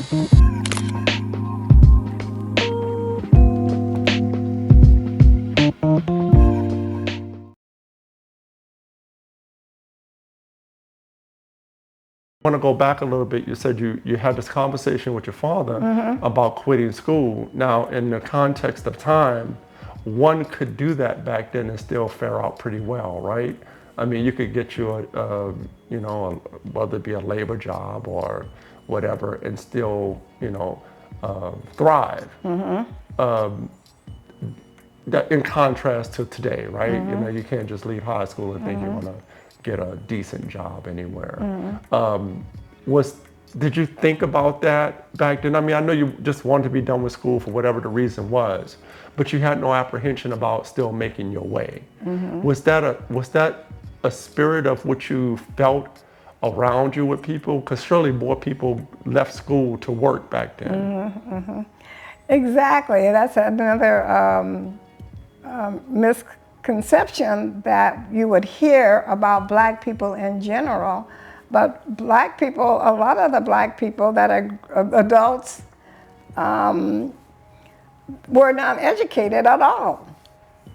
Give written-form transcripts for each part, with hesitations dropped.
I want to go back a little bit. You said you had this conversation with your father about quitting school. Now, in the context of time, one could do that back then and still fare out pretty well, right? I mean, you could get you whether it be a labor job or whatever, and still, thrive. That in contrast to today, right? You can't just leave high school and think you're gonna get a decent job anywhere. Did you think about that back then? I mean, I know you just wanted to be done with school for whatever the reason was, but you had no apprehension about still making your way. Was that a spirit of what you felt around you with people? Because surely more people left school to work back then. Exactly. That's another misconception that you would hear about Black people in general. But Black people, a lot of the Black people that are adults were not educated at all.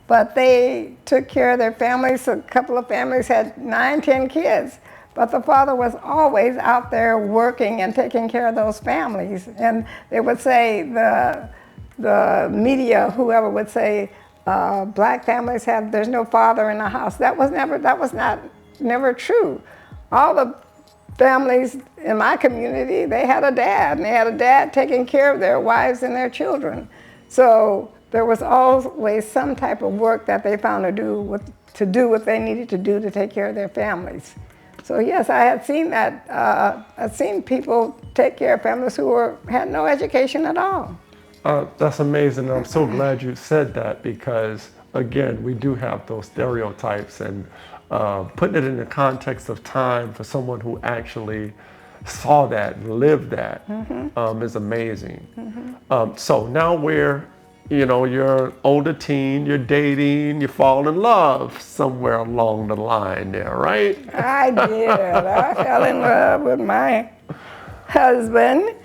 But they took care of their families. A couple of families had 9, 10 kids. But the father was always out there working and taking care of those families. And they would say, the media, whoever would say, Black families there's no father in the house. That was never true. All the families in my community, they had a dad, and they had a dad taking care of their wives and their children. So there was always some type of work that they found to do what they needed to do to take care of their families. So yes, I had seen that. I'd seen people take care of families who had no education at all. That's amazing. I'm so glad you said that, because again, we do have those stereotypes, and putting it in the context of time for someone who actually saw that and lived that is amazing. So now you're older teen, you're dating, you fall in love somewhere along the line there, right? I did. I fell in love with my husband.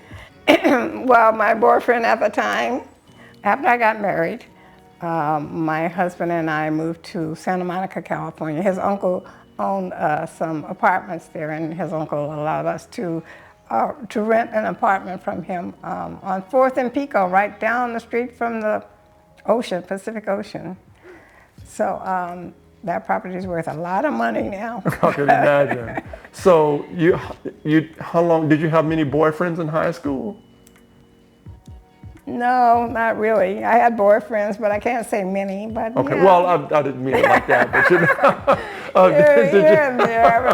Well, my boyfriend at the time. After I got married, my husband and I moved to Santa Monica, California. His uncle owned some apartments there, and his uncle allowed us to rent an apartment from him on 4th and Pico, right down the street from the ocean, Pacific Ocean. So that property is worth a lot of money now. I can imagine. So how long, did you have many boyfriends in high school? No, not really. I had boyfriends, but I can't say many. But okay, yeah. Well, I didn't mean it like that, but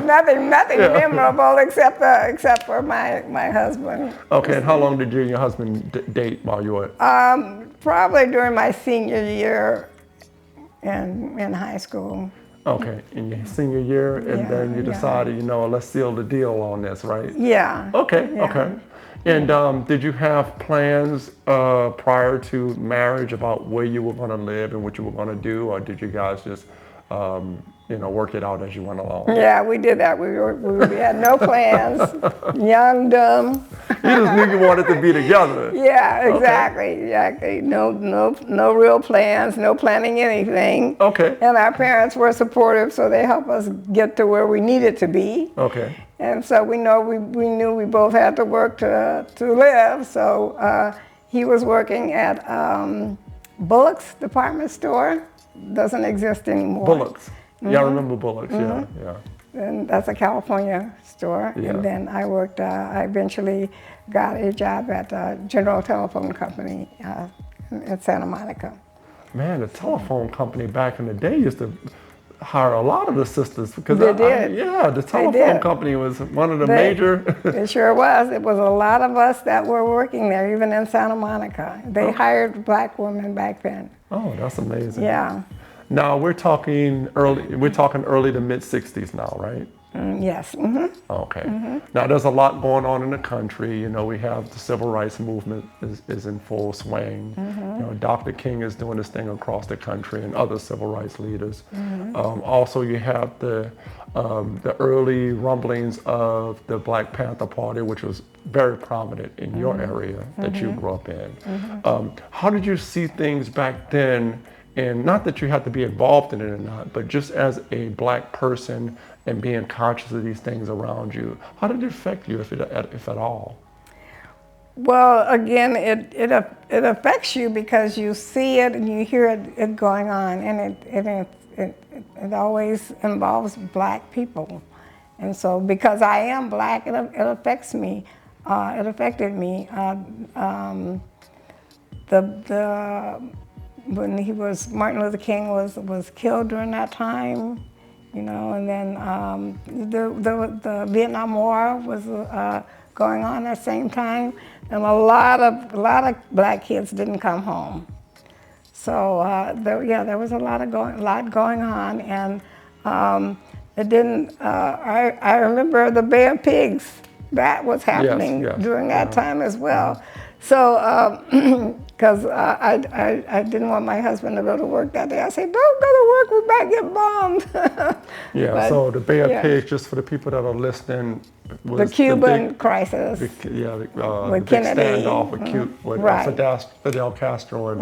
nothing memorable except for my husband. Okay, and how long did you and your husband date while you were? Probably during my senior year in high school. Okay, in your senior year, and then you decided, let's seal the deal on this, right? Yeah. Okay, okay. And did you have plans prior to marriage about where you were going to live and what you were going to do, or did you guys just, work it out as you went along? Yeah, we did that. We had no plans. Young, dumb. You just knew you wanted to be together. Yeah, exactly. Okay. Exactly. No real plans. No planning anything. Okay. And our parents were supportive, so they helped us get to where we needed to be. Okay. And so we knew we both had to work to live. So he was working at Bullock's department store. Doesn't exist anymore. Bullock's. Yeah, I remember Bullock's. Yeah. And that's a California store. Yeah. And then I worked. I eventually got a job at General Telephone Company in Santa Monica. Man, the telephone company back in the day used to hire a lot of the sisters, because they did. The telephone company was one of the major. It sure was. It was a lot of us that were working there, even in Santa Monica. They hired Black women back then. Oh, that's amazing. Yeah. Now we're talking early to mid 60s now, right? Yes. Okay. Now there's a lot going on in the country. We have the civil rights movement is in full swing. Dr. King is doing this thing across the country, and other civil rights leaders. Also, you have the the early rumblings of the Black Panther Party, which was very prominent in your area that you grew up in. How did you see things back then? And not that you had to be involved in it or not, but just as a Black person and being conscious of these things around you, how did it affect you, if at all? Well, again, it affects you because you see it and you hear it going on, and it always involves Black people. And so because I am Black, it affects me. It affected me. When Martin Luther King was killed during that time, you know, and then the Vietnam War was going on at the same time, and a lot of Black kids didn't come home. So there was a lot going on, and it didn't. I remember the Bay of Pigs. That was happening during that time as well. So, because I didn't want my husband to go to work that day, I said, "Don't go to work. We might get bombed." But, so the Bay of Pigs, just for the people that are listening, was the Cuban crisis. The with big Kennedy. standoff with Fidel Castro and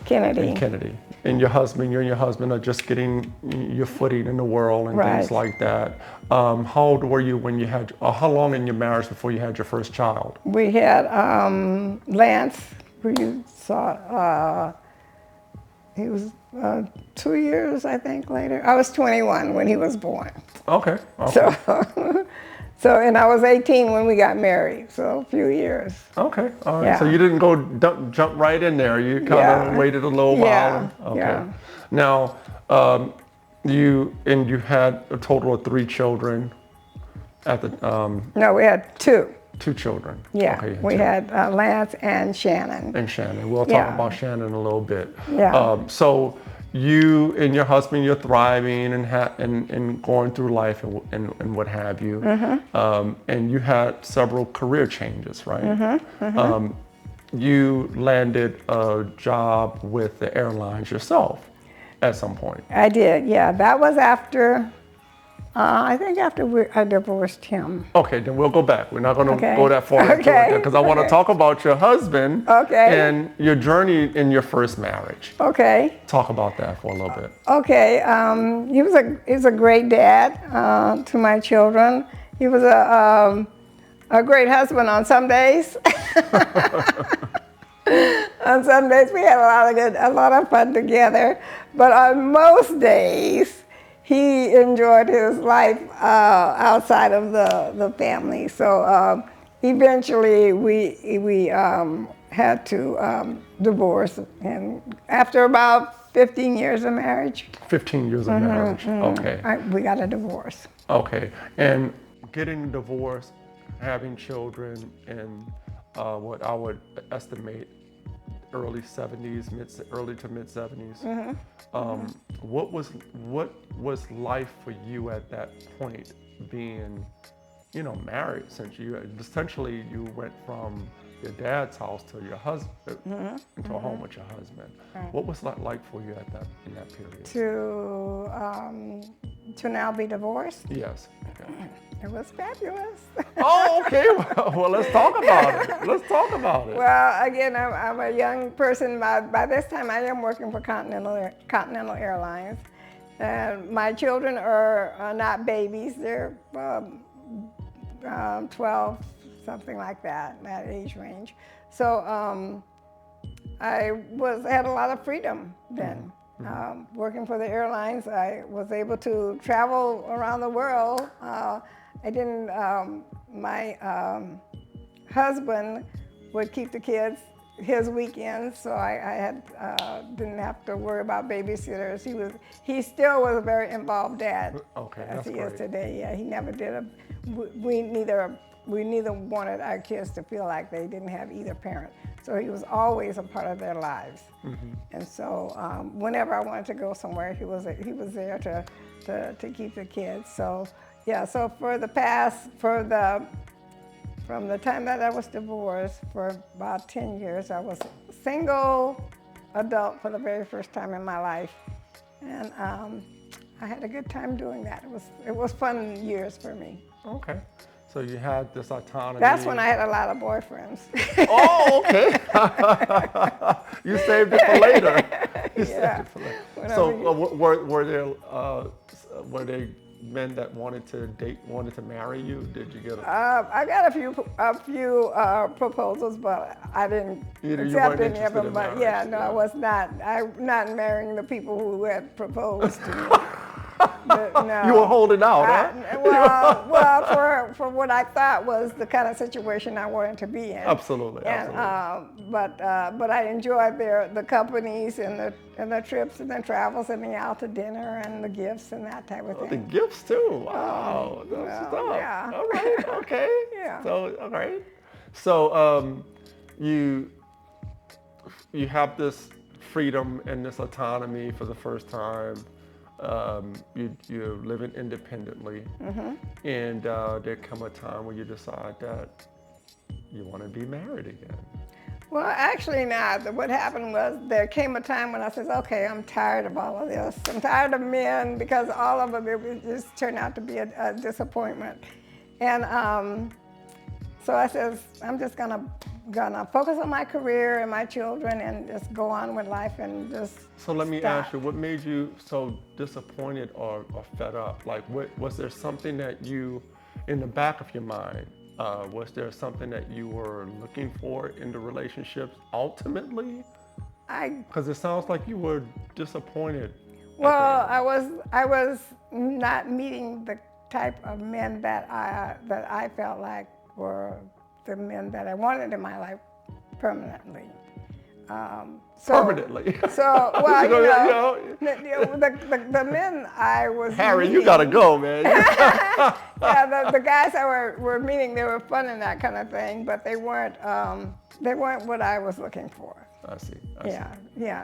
Kennedy. And you and your husband are just getting your footing in the world and things like that. How old were you when you had, how long in your marriage before you had your first child? We had Lance, who you saw, he was 2 years, I think, later. I was 21 when he was born. Okay. So, and I was 18 when we got married, so a few years. Okay, all right. Yeah. So you didn't go jump right in there. You kind of waited a little while. Okay. Yeah. Now, you had a total of 3 children at the. No, we had 2. 2 children. Yeah, okay, we had Lance and Shannon. We'll talk about Shannon in a little bit. Yeah. So you and your husband, you're thriving and going through life and what have you. And you had several career changes, right? You landed a job with the airlines yourself at some point. I did, yeah. That was after, I think after I divorced him. Okay, then we'll go back. We're not going to go that far into it because I want to talk about your husband and your journey in your first marriage. Okay. Talk about that for a little bit. Okay, he was a great dad to my children. He was a great husband on some days. On some days we had a lot of fun together, but on most days he enjoyed his life outside of the family. So eventually we had to divorce, and after about 15 years of marriage. 15 years of marriage. Okay. We got a divorce. Okay, and getting a divorce, having children in what I would estimate early 70s, early to mid 70s. What was life for you at that point, being, married, since essentially you went from your dad's house to your husband, into a home with your husband. What was that like for you in that period? To now be divorced? Yes. Okay. It was fabulous. Oh, okay. Well, let's talk about it. Let's talk about it. Well, again, I'm a young person. By this time, I am working for Continental Airlines. My children are not babies. They're 12, something like that age range. So I had a lot of freedom then. Working for the airlines, I was able to travel around the world. My husband would keep the kids his weekends, so I didn't have to worry about babysitters. He still was a very involved dad, as he is today. Yeah, he never did we neither wanted our kids to feel like they didn't have either parent. So he was always a part of their lives. And so whenever I wanted to go somewhere, he was there to keep the kids. So yeah, so from the time that I was divorced for about 10 years, I was a single adult for the very first time in my life. And I had a good time doing that. It was fun years for me. Okay. So you had this autonomy. That's when I had a lot of boyfriends. Oh, okay. You saved it for later. You Yeah. saved it for later. Whatever So you- were there men that wanted to marry you? Did you get a? I got a few proposals, but I didn't You accept weren't any of interested them. in But marriage, yeah, no, yeah. I was not. I'm not marrying the people who had proposed to me. But no. You were holding out, huh? Well, for what I thought was the kind of situation I wanted to be in. Absolutely, And absolutely. but I enjoyed the companies and the trips and the travels and the out to dinner and the gifts and that type of The thing. gifts too. Wow, that's well, stuff. yeah. All right. Okay. Yeah. So all right. So you have this freedom and this autonomy for the first time. You're living independently, and there come a time where you decide that you want to be married again. Well, actually not. What happened was there came a time when I said, okay, I'm tired of all of this. I'm tired of men because all of them, it just turned out to be a disappointment. And so I says, I'm just gonna focus on my career and my children and just go on with life and just So let me stop. ask you, what made you so disappointed or fed up? Like, was there something that you, in the back of your mind, was there something that you were looking for in the relationships ultimately? Because it sounds like you were disappointed. Well, I was not meeting the type of men that I felt like were the men that I wanted in my life permanently. Permanently. So, well, the men I was Harry, meeting, you gotta go, man. yeah, the guys I were meeting, they were fun and that kind of thing, but they weren't what I was looking for. I see. Yeah,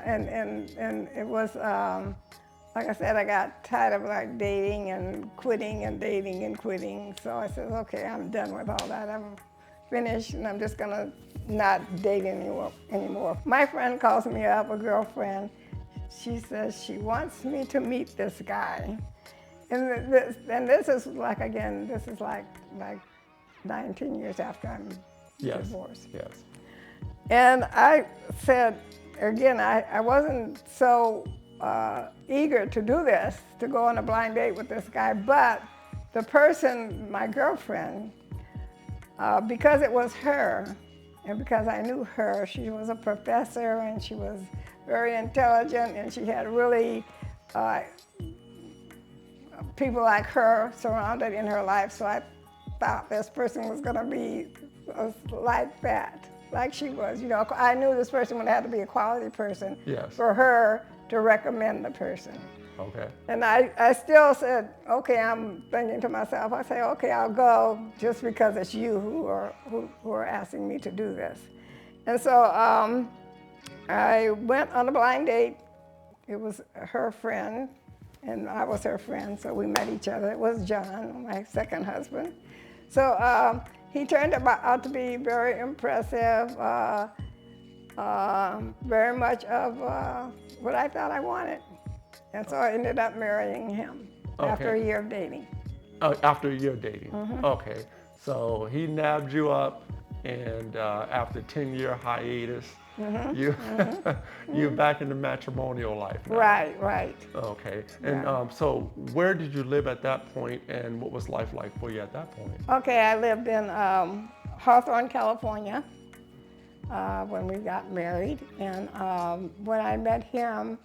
and it was like I said, I got tired of like dating and quitting and dating and quitting. So I said, okay, I'm done with all that. I'm finished, and I'm just gonna not date anymore. My friend calls me up, a girlfriend. She says she wants me to meet this guy, and this is like again, this is like 19 years after I'm divorced. Yes. And I said, again, I wasn't so eager to do this, to go on a blind date with this guy, but the person, my girlfriend, because it was her, and because I knew her, she was a professor and she was very intelligent and she had really people like her surrounded in her life, so I thought this person was gonna be like that. Like she was, I knew this person would have to be a quality person for her to recommend the person. Okay. And I still said, okay, I'm thinking to myself, I say, okay, I'll go just because it's you who are asking me to do this. And so I went on a blind date. It was her friend, and I was her friend, so we met each other. It was John, my second husband. So he turned out to be very impressive, very much of what I thought I wanted. And so I ended up marrying him after a year of dating. After a year of dating. Okay. So he nabbed you up, and after 10-year hiatus, you're back in the matrimonial life now. Right. Okay. And so where did you live at that point, and what was life like for you at that point? Okay, I lived in Hawthorne, California when we got married. And when I met him,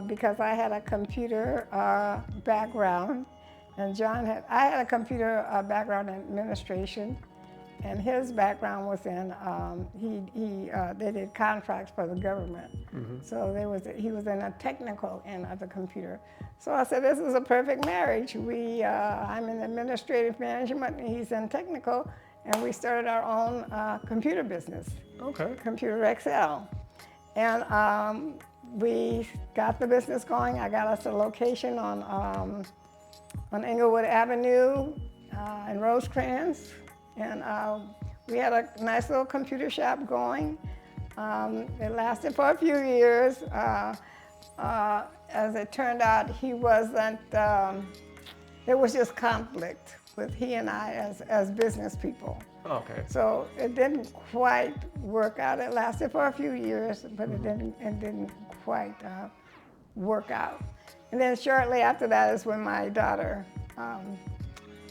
because I had a computer background, and I had a computer background in administration, and his background was in, they did contracts for the government. So he was in a technical end of the computer. So I said, this is a perfect marriage. I'm in administrative management, and he's in technical, and we started our own computer business. Okay. Computer Excel. And we got the business going. I got us a location on Englewood Avenue in Rosecrans. And we had a nice little computer shop going. It lasted for a few years. as it turned out, he wasn't. There was just conflict with he and I as business people. Okay. So it didn't quite work out. It lasted for a few years, but it didn't quite work out. And then shortly after that is when my daughter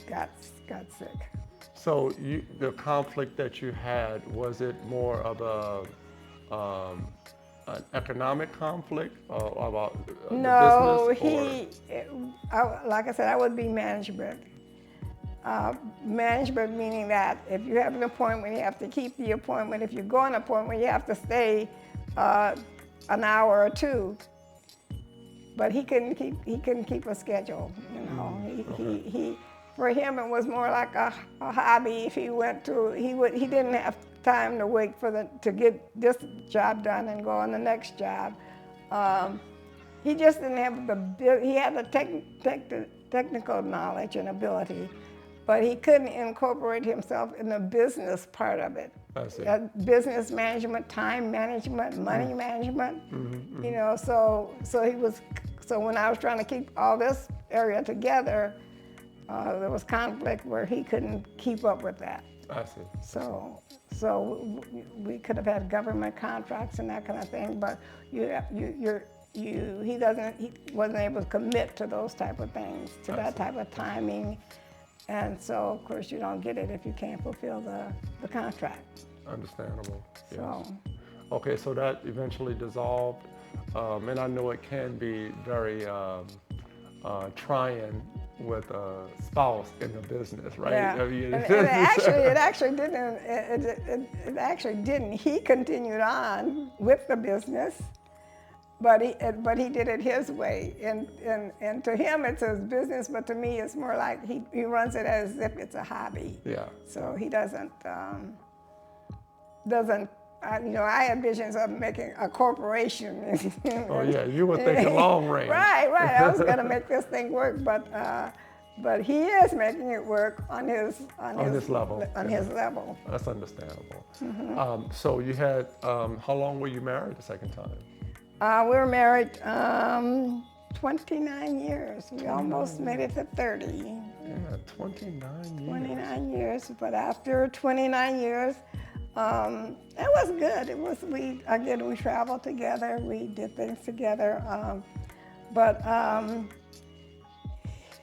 got sick. So the conflict that you had, was it more of an economic conflict or about No, the business? like I said, I would be management. Management meaning that if you have an appointment, you have to keep the appointment. If you go on an appointment, you have to stay an hour or two. But he couldn't keep a schedule. You know, he for him it was more like a hobby. If he went to, he didn't have time to wait to get this job done and go on the next job. He just didn't have he had the technical knowledge and ability, but he couldn't incorporate himself in the business part of it. I see. Business management, time management, money management. You know, so when I was trying to keep all this area together, there was conflict where he couldn't keep up with that. I see. So we could have had government contracts and that kind of thing, but he wasn't able to commit to those type of things, to that type of timing, and so of course you don't get it if you can't fulfill the contract. Understandable. Yes. So. Okay, so that eventually dissolved, and I know it can be very trying with a spouse in the business, right? Yeah. I mean, It actually didn't. He continued on with the business, but he did it his way. And to him it's his business, but to me it's more like he runs it as if it's a hobby. Yeah. So he doesn't. I had visions of making a corporation. Oh yeah, you were thinking long range. Right. I was going to make this thing work, but he is making it work on his level. His level. That's understandable. So you had, how long were you married the second time? We were married 29 years. We almost made it to 30. Yeah, 29 years. 29 years, but after 29 years, it was good. We traveled together, we did things together, but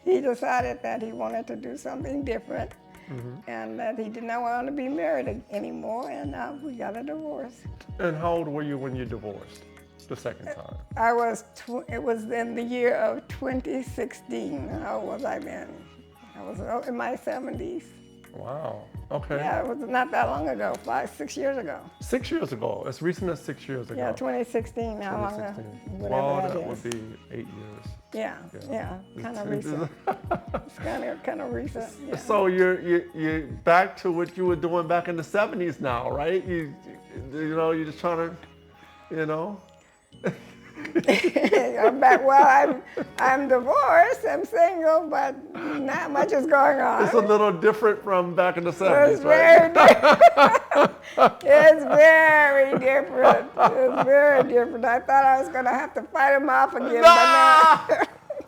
he decided that he wanted to do something different, and that he did not want to be married anymore, and we got a divorce. And how old were you when you divorced the second time? It was in the year of 2016. How old was I then? I was in my 70s. Wow. Okay. Yeah, it was not that long ago, 6 years ago. 6 years ago. As recent as 6 years ago. Yeah, 2016. How long? 2016. Whatever Well, that that is. would be 8 years. Yeah, kind of recent. It's kind of recent. Yeah. So you're back to what you were doing back in the 70s now, right? You know, you're just trying to, you know. I'm back. Well, I'm divorced. I'm single, but not much is going on. It's a little different from back in the 70s, It's right? very different. It's very different. It's very different. I thought I was going to have to fight him off again,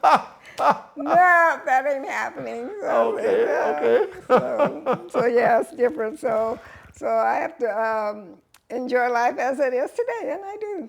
but no, that ain't happening. So, Okay. so yeah, it's different. So I have to enjoy life as it is today, and I do.